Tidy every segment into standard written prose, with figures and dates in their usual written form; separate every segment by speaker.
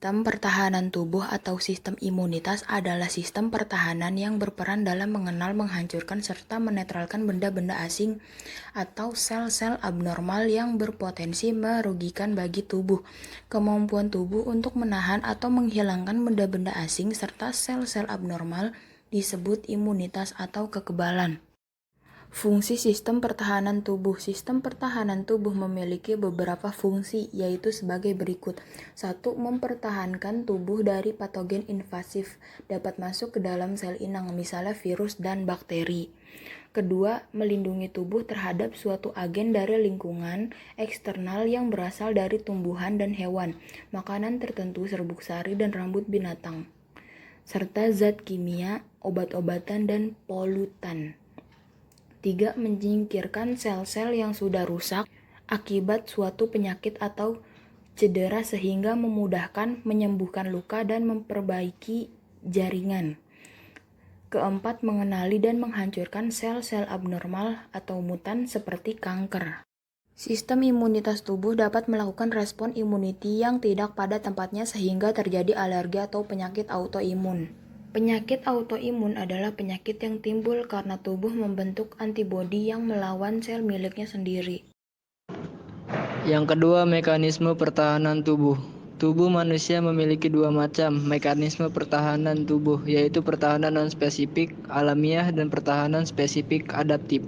Speaker 1: Sistem pertahanan tubuh atau sistem imunitas adalah sistem pertahanan yang berperan dalam mengenal, menghancurkan, serta menetralkan benda-benda asing atau sel-sel abnormal yang berpotensi merugikan bagi tubuh. Kemampuan tubuh untuk menahan atau menghilangkan benda-benda asing serta sel-sel abnormal disebut imunitas atau kekebalan. Fungsi sistem pertahanan tubuh. Sistem pertahanan tubuh memiliki beberapa fungsi, yaitu sebagai berikut. 1. Mempertahankan tubuh dari patogen invasif, dapat masuk ke dalam sel inang, misalnya virus dan bakteri. Kedua, melindungi tubuh terhadap suatu agen dari lingkungan eksternal yang berasal dari tumbuhan dan hewan, makanan tertentu, serbuk sari, dan rambut binatang, serta zat kimia, obat-obatan, dan polutan. 3. Menyingkirkan sel-sel yang sudah rusak akibat suatu penyakit atau cedera sehingga memudahkan menyembuhkan luka dan memperbaiki jaringan. Keempat, mengenali dan menghancurkan sel-sel abnormal atau mutan seperti kanker. Sistem imunitas tubuh dapat melakukan respon imuniti yang tidak pada tempatnya sehingga terjadi alergi atau penyakit autoimun. Penyakit autoimun adalah penyakit yang timbul karena tubuh membentuk antibodi yang melawan sel miliknya sendiri.
Speaker 2: Yang kedua, mekanisme pertahanan tubuh. Tubuh manusia memiliki dua macam mekanisme pertahanan tubuh, yaitu pertahanan non-spesifik alamiah dan pertahanan spesifik adaptif.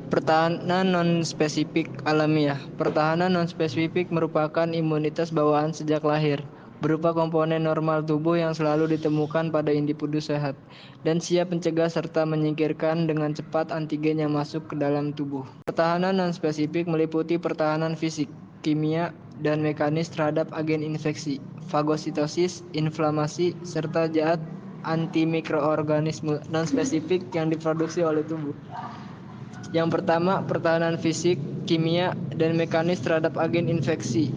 Speaker 2: Pertahanan non-spesifik alamiah. Pertahanan non-spesifik merupakan imunitas bawaan sejak lahir, berupa komponen normal tubuh yang selalu ditemukan pada individu sehat, dan siap mencegah serta menyingkirkan dengan cepat antigen yang masuk ke dalam tubuh. Pertahanan non-spesifik meliputi pertahanan fisik, kimia, dan mekanis terhadap agen infeksi, fagositosis, inflamasi, serta zat antimikroorganisme non-spesifik yang diproduksi oleh tubuh. Yang pertama, pertahanan fisik, kimia, dan mekanis terhadap agen infeksi.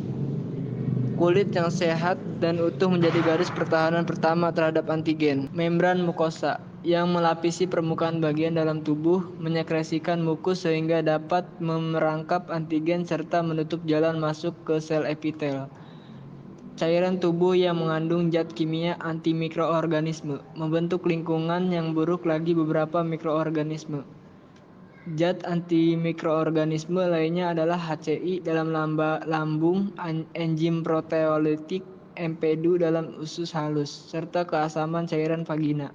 Speaker 2: Kulit yang sehat dan utuh menjadi garis pertahanan pertama terhadap antigen. Membran mukosa yang melapisi permukaan bagian dalam tubuh menyekresikan mukus sehingga dapat merangkap antigen serta menutup jalan masuk ke sel epitel. Cairan tubuh yang mengandung zat kimia antimikroorganisme membentuk lingkungan yang buruk bagi beberapa mikroorganisme. Zat antimikroorganisme lainnya adalah HCI dalam lambung, enzim proteolitik, empedu dalam usus halus, serta keasaman cairan vagina.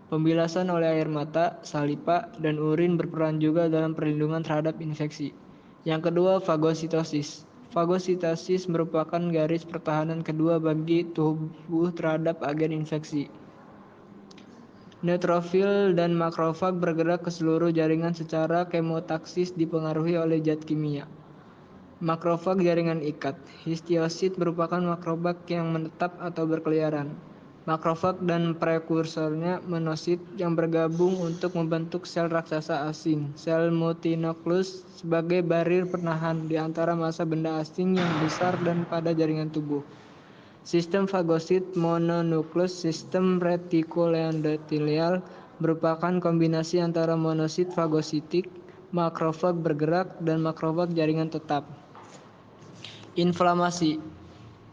Speaker 2: Pembilasan oleh air mata, saliva, dan urin berperan juga dalam perlindungan terhadap infeksi. Yang kedua, fagositosis. Fagositosis merupakan garis pertahanan kedua bagi tubuh terhadap agen infeksi. Neutrofil dan makrofag bergerak ke seluruh jaringan secara kemotaksis dipengaruhi oleh zat kimia. Makrofag jaringan ikat. Histiosit merupakan makrofag yang menetap atau berkeliaran. Makrofag dan prekursornya monosit yang bergabung untuk membentuk sel raksasa asing, sel multinukleus, sebagai barir penahan di antara massa benda asing yang besar dan pada jaringan tubuh. Sistem fagosit mononukleus sistem retikuloendotelial merupakan kombinasi antara monosit fagositik, makrofag bergerak, dan makrofag jaringan tetap. Inflamasi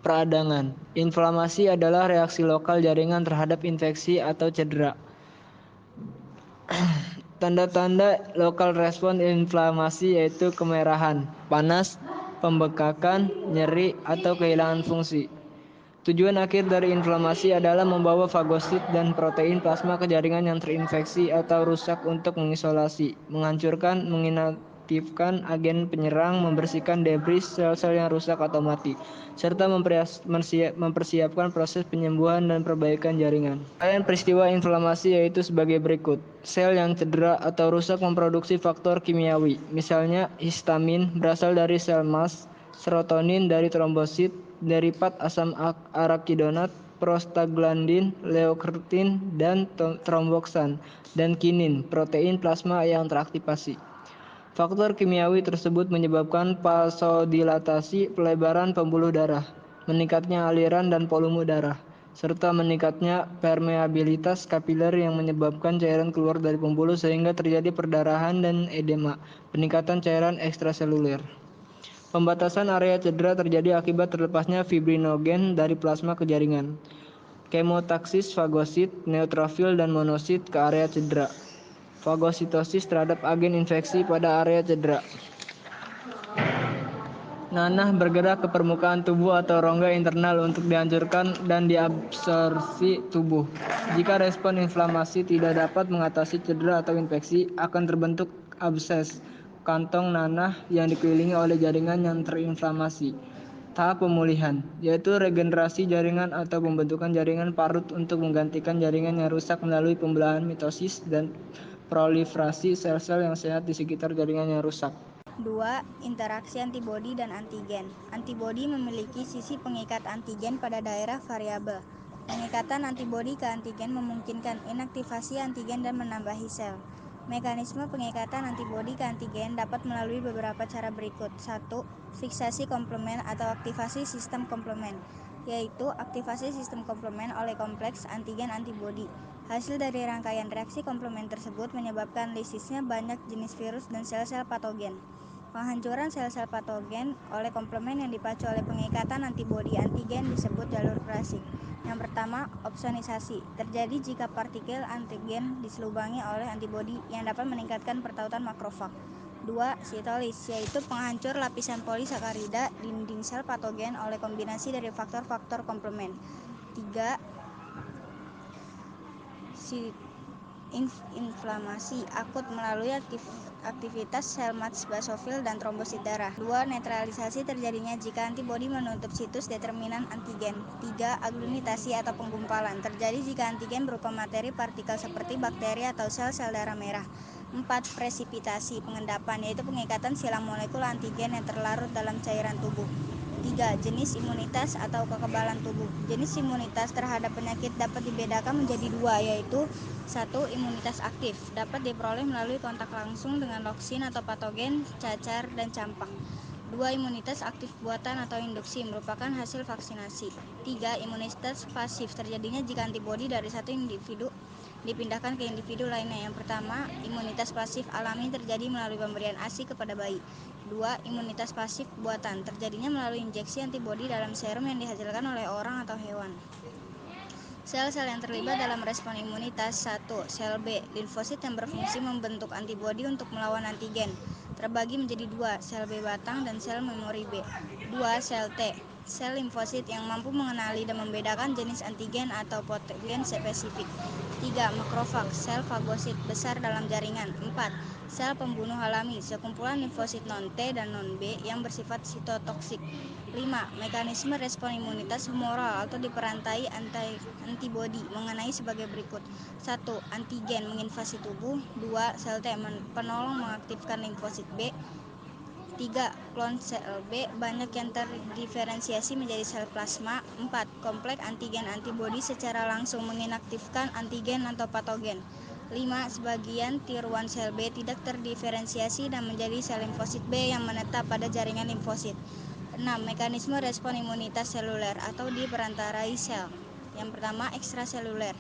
Speaker 2: peradangan. Inflamasi adalah reaksi lokal jaringan terhadap infeksi atau cedera. Tanda-tanda lokal respon inflamasi yaitu kemerahan, panas, pembekakan, nyeri, atau kehilangan fungsi. Tujuan akhir dari inflamasi adalah membawa fagosit dan protein plasma ke jaringan yang terinfeksi atau rusak untuk mengisolasi, menghancurkan, menginaktifkan agen penyerang, membersihkan debris sel-sel yang rusak atau mati, serta mempersiapkan proses penyembuhan dan perbaikan jaringan. Rangkaian peristiwa inflamasi yaitu sebagai berikut. Sel yang cedera atau rusak memproduksi faktor kimiawi, misalnya histamin berasal dari sel mast, serotonin dari trombosit, derivat asam arakidonat, prostaglandin, leukertin, dan tromboksan, dan kinin, protein plasma yang teraktivasi. Faktor kimiawi tersebut menyebabkan vasodilatasi, pelebaran pembuluh darah, meningkatnya aliran dan volume darah, serta meningkatnya permeabilitas kapiler yang menyebabkan cairan keluar dari pembuluh sehingga terjadi perdarahan dan edema, peningkatan cairan ekstraseluler. Pembatasan area cedera terjadi akibat terlepasnya fibrinogen dari plasma ke jaringan. Kemotaksis fagosit, neutrofil, dan monosit ke area cedera. Fagositosis terhadap agen infeksi pada area cedera. Nanah bergerak ke permukaan tubuh atau rongga internal untuk dihancurkan dan diabsorpsi tubuh. Jika respon inflamasi tidak dapat mengatasi cedera atau infeksi, akan terbentuk abses, kantong nanah yang dikelilingi oleh jaringan yang terinflamasi. Tahap pemulihan, yaitu regenerasi jaringan atau pembentukan jaringan parut untuk menggantikan jaringan yang rusak melalui pembelahan mitosis dan proliferasi sel-sel yang sehat di sekitar jaringan yang rusak.
Speaker 3: 2. Interaksi antibodi dan antigen. Antibodi memiliki sisi pengikat antigen pada daerah variabel. Pengikatan antibodi ke antigen memungkinkan inaktivasi antigen dan menambahi sel. Mekanisme pengikatan antibodi ke antigen dapat melalui beberapa cara berikut. 1. Fiksasi komplement atau aktivasi sistem komplement, yaitu aktivasi sistem komplement oleh kompleks antigen antibodi. Hasil dari rangkaian reaksi komplement tersebut menyebabkan lisisnya banyak jenis virus dan sel-sel patogen. Penghancuran sel-sel patogen oleh komplement yang dipacu oleh pengikatan antibodi antigen disebut jalur klasik. Yang pertama, opsonisasi. Terjadi jika partikel antigen diselubangi oleh antibodi yang dapat meningkatkan pertautan makrofag. 2. Sitolis, yaitu penghancur lapisan polisakarida dinding sel patogen oleh kombinasi dari faktor-faktor komplement. 3. Inflamasi akut melalui aktivitas sel Mats basofil dan trombosit darah. 2. Netralisasi terjadinya jika antibodi menutup situs determinan antigen. 3. Aglutinasi atau penggumpalan terjadi jika antigen berupa materi partikel seperti bakteri atau sel-sel darah merah. 4. Presipitasi pengendapan, yaitu pengikatan silang molekul antigen yang terlarut dalam cairan tubuh. 3. Jenis imunitas atau kekebalan tubuh. Jenis imunitas terhadap penyakit dapat dibedakan menjadi 2, yaitu 1. Imunitas aktif, dapat diperoleh melalui kontak langsung dengan toksin atau patogen, cacar, dan campak. 2. Imunitas aktif buatan atau induksi, merupakan hasil vaksinasi. 3. Imunitas pasif, terjadinya jika antibodi dari satu individu dipindahkan ke individu lainnya. Yang pertama, imunitas pasif alami terjadi melalui pemberian ASI kepada bayi. 2. Imunitas pasif buatan, terjadinya melalui injeksi antibodi dalam serum yang dihasilkan oleh orang atau hewan. Sel-sel yang terlibat dalam respon imunitas. 1. Sel B, limfosit yang berfungsi membentuk antibodi untuk melawan antigen, terbagi menjadi 2, sel B batang dan sel memori B. 2. Sel T, sel limfosit yang mampu mengenali dan membedakan jenis antigen atau patogen spesifik. 3. Makrofag, sel fagosit besar dalam jaringan. 4. Sel pembunuh alami, sekumpulan limfosit non-T dan non-B yang bersifat sitotoksik. 5. Mekanisme respon imunitas humoral atau diperantai antibodi mengenai sebagai berikut. 1. Antigen menginvasi tubuh. 2. Sel T penolong mengaktifkan limfosit B. 3. Klon sel B banyak yang terdiferensiasi menjadi sel plasma. 4. Kompleks antigen antibodi secara langsung menginaktifkan antigen atau patogen. 5. Sebagian tiruan sel B tidak terdiferensiasi dan menjadi sel limfosit B yang menetap pada jaringan limfosit. 6. Mekanisme respon imunitas seluler atau diperantarai sel. Yang pertama, ekstraseluler.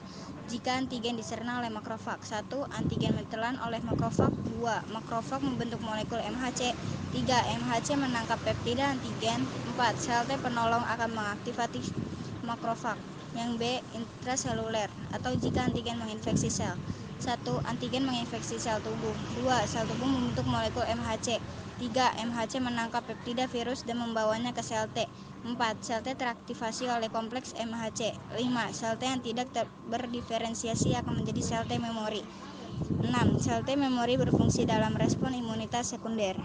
Speaker 3: Jika antigen diserna oleh makrofag. 1. Antigen ditelan oleh makrofag. 2. Makrofag membentuk molekul MHC. 3. MHC menangkap peptida antigen. 4. Sel T penolong akan mengaktifasi makrofag. Yang B. Intraseluler atau jika antigen menginfeksi sel. 1. Antigen menginfeksi sel tubuh. 2. Sel tubuh membentuk molekul MHC. 3. MHC menangkap peptida virus dan membawanya ke sel T. 4. Sel T teraktivasi oleh kompleks MHC. 5. Sel T yang tidak berdiferensiasi akan menjadi sel T memori. 6. Sel T memori berfungsi dalam respon imunitas sekunder.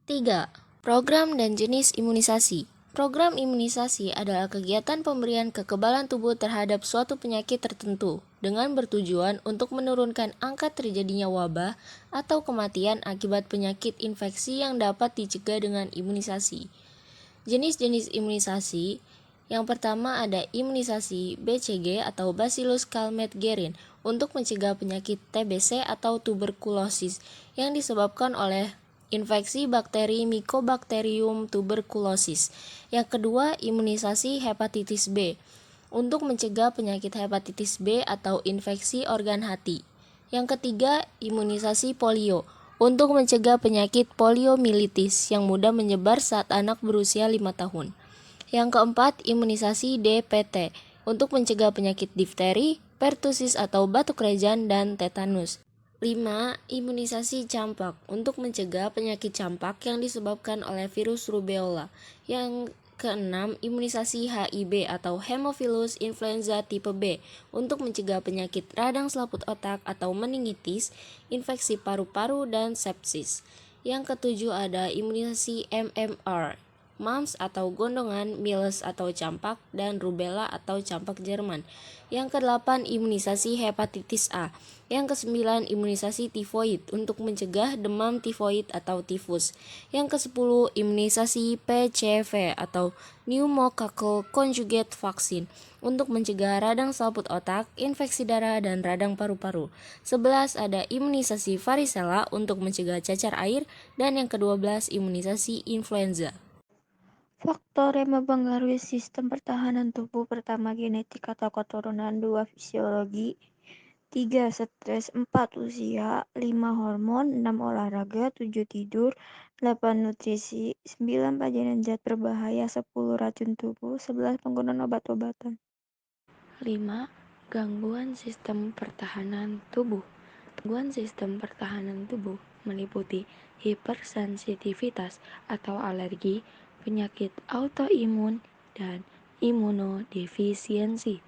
Speaker 4: 3. Program dan jenis imunisasi. Program imunisasi adalah kegiatan pemberian kekebalan tubuh terhadap suatu penyakit tertentu dengan bertujuan untuk menurunkan angka terjadinya wabah atau kematian akibat penyakit infeksi yang dapat dicegah dengan imunisasi. Jenis-jenis imunisasi. Yang pertama ada imunisasi BCG atau Bacillus Calmette-Guerin untuk mencegah penyakit TBC atau tuberkulosis yang disebabkan oleh infeksi bakteri Mycobacterium tuberculosis. Yang kedua, imunisasi hepatitis B untuk mencegah penyakit hepatitis B atau infeksi organ hati. Yang ketiga, imunisasi polio untuk mencegah penyakit poliomyelitis yang mudah menyebar saat anak berusia 5 tahun. Yang keempat, imunisasi DPT untuk mencegah penyakit difteri, pertusis atau batuk rejan, dan tetanus. 5. Imunisasi campak untuk mencegah penyakit campak yang disebabkan oleh virus rubeola. Yang keenam, imunisasi HIB atau Haemophilus influenza tipe B untuk mencegah penyakit radang selaput otak atau meningitis, infeksi paru-paru, dan sepsis. Yang ketujuh ada imunisasi MMR, mumps atau gondongan, miles atau campak, dan rubella atau campak Jerman. Yang kedelapan, imunisasi hepatitis A. Yang kesembilan, imunisasi tifoid untuk mencegah demam tifoid atau tifus. Yang kesepuluh, imunisasi PCV atau pneumococcal conjugate vaccine untuk mencegah radang selaput otak, infeksi darah, dan radang paru-paru. 11 ada imunisasi varicella untuk mencegah cacar air, dan yang ke-12 imunisasi influenza.
Speaker 5: Faktor yang mempengaruhi sistem pertahanan tubuh: pertama, genetik atau keturunan; 2, fisiologi; 3, stres; 4, usia; 5, hormon; 6, olahraga; 7, tidur; 8, nutrisi; 9, pajanan zat berbahaya; 10, racun tubuh; 11, penggunaan obat-obatan.
Speaker 1: 5. Gangguan sistem pertahanan tubuh. Gangguan sistem pertahanan tubuh meliputi hipersensitivitas atau alergi, penyakit autoimun, dan imunodefisiensi.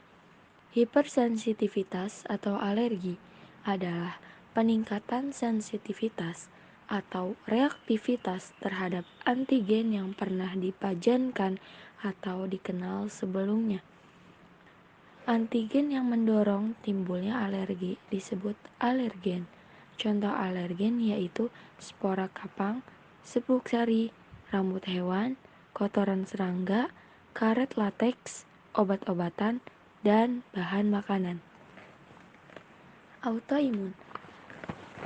Speaker 1: Hipersensitivitas atau alergi adalah peningkatan sensitivitas atau reaktivitas terhadap antigen yang pernah dipajankan atau dikenal sebelumnya. Antigen yang mendorong timbulnya alergi disebut alergen. Contoh alergen yaitu spora kapang, serbuk sari, rambut hewan, kotoran serangga, karet lateks, obat-obatan, dan bahan makanan. Autoimun.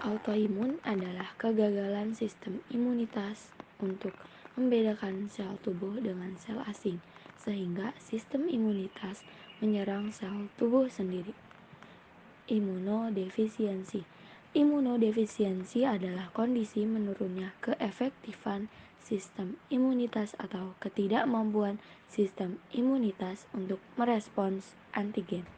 Speaker 1: Autoimun adalah kegagalan sistem imunitas untuk membedakan sel tubuh dengan sel asing, sehingga sistem imunitas menyerang sel tubuh sendiri. Imunodefisiensi. Imunodefisiensi adalah kondisi menurunnya keefektifan sistem imunitas atau ketidakmampuan sistem imunitas untuk merespons antigen.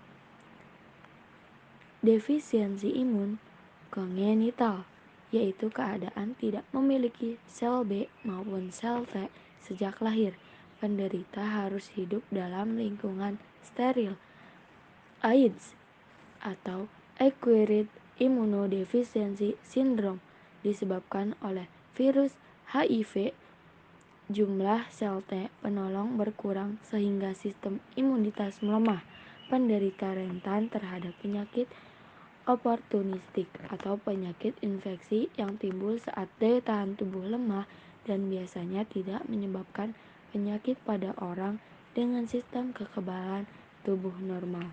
Speaker 1: Defisiensi imun kongenital, yaitu keadaan tidak memiliki sel B maupun sel T sejak lahir. Penderita harus hidup dalam lingkungan steril. AIDS atau Acquired Immunodeficiency Syndrome disebabkan oleh virus HIV. Jumlah sel T penolong berkurang sehingga sistem imunitas melemah. Penderita rentan terhadap penyakit oportunistik atau penyakit infeksi yang timbul saat daya tahan tubuh lemah dan biasanya tidak menyebabkan penyakit pada orang dengan sistem kekebalan tubuh normal.